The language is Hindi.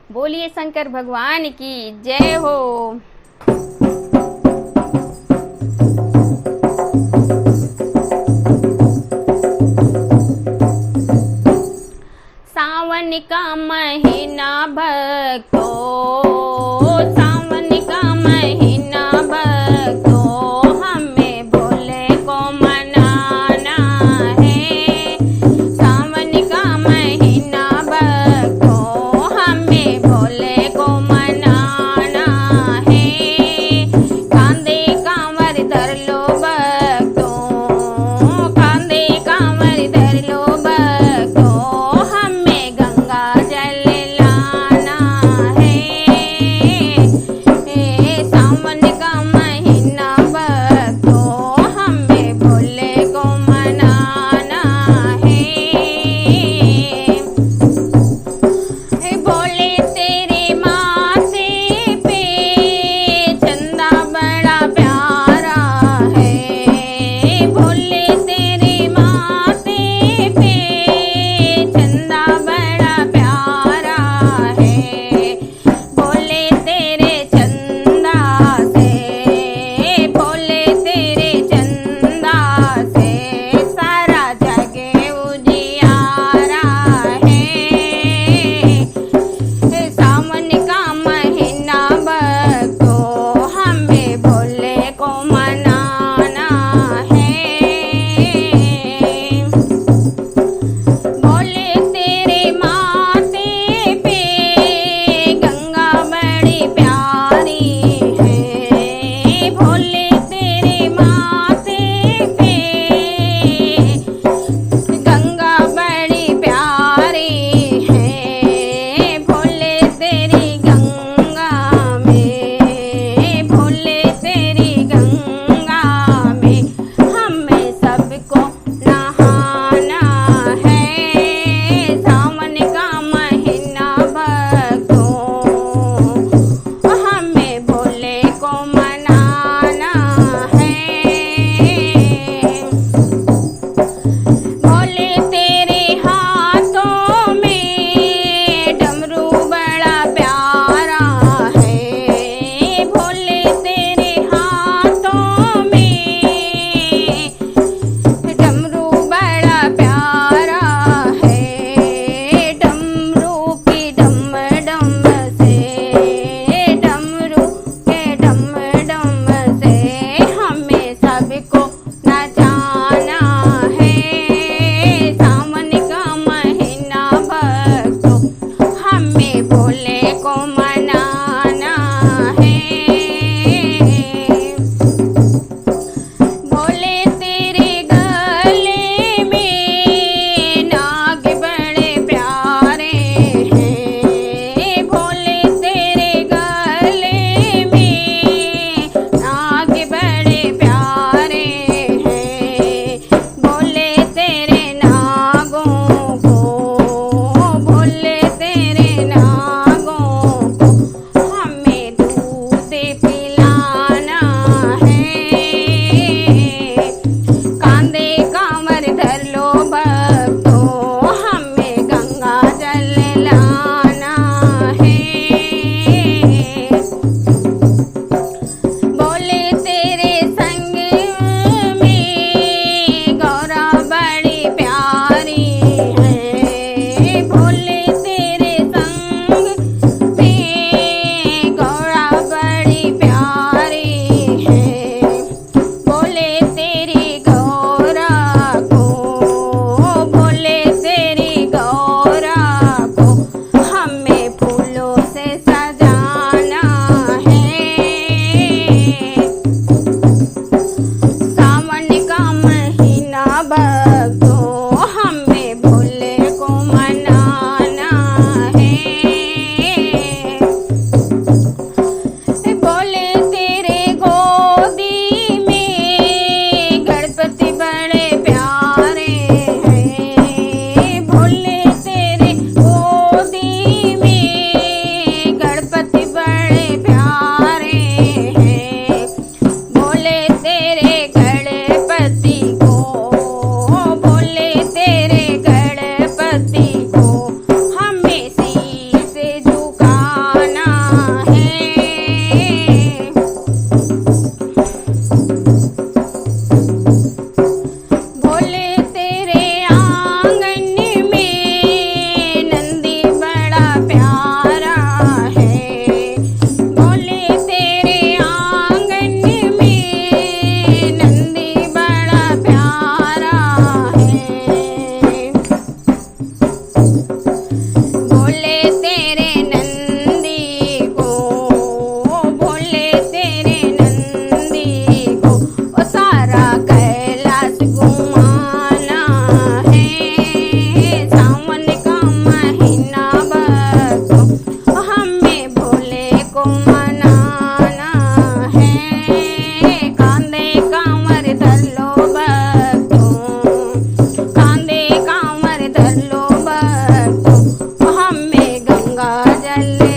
बोलिए शंकर भगवान की जय हो। सावन का महीना भक्तों, सावन का महीना भक्तों, हमें भोले को मनाना है। सावन का महीना भक्तों, हमें भोले को मनाना है। कांधे कांवर धर लो भक्तों, कांधे कांवर धर लो भक्तों, सावन का महीना भक्तों, हमें भोले को मनाना है। भोले तेरे माथे पे चंदा बड़ा प्यारा है। भोले तेरे माथे पे चंदा बड़ा प्यारा है। भोले तेरे चंदा से, भोले तेरे चंदा से सारा जग उजियारा है। सावन का महीना भक्तों, हमें भोले को मनाना है। भोले तेरे माथे पे गंगा बड़ी प्यारी है। भोले तेरे माथे पे गंगा बड़ी प्यारी है। भोले तेरी गंगा में, भोले तेरी गंगा में हमें सबको नहाना है। सावन का महीना भक्तों, हमें भोले को मनाना है। भोले तेरे हाथों में डमरू बड़ा प्यारा है। भोले तेरे हाथों में डमरू बड़ा प्यारा है। डमरू की डम डम से, डमरू के डम डम से हमें सबको नचाना है। सावन का महीना भक्तों, हमें भोले को मनाना है। भोले तेरे गले में नाग बड़े प्यारे हैं। भोले तेरे गले में नाग बड़े प्यारे हैं। भोले तेरे नागों को, भोले तेरे नागों जल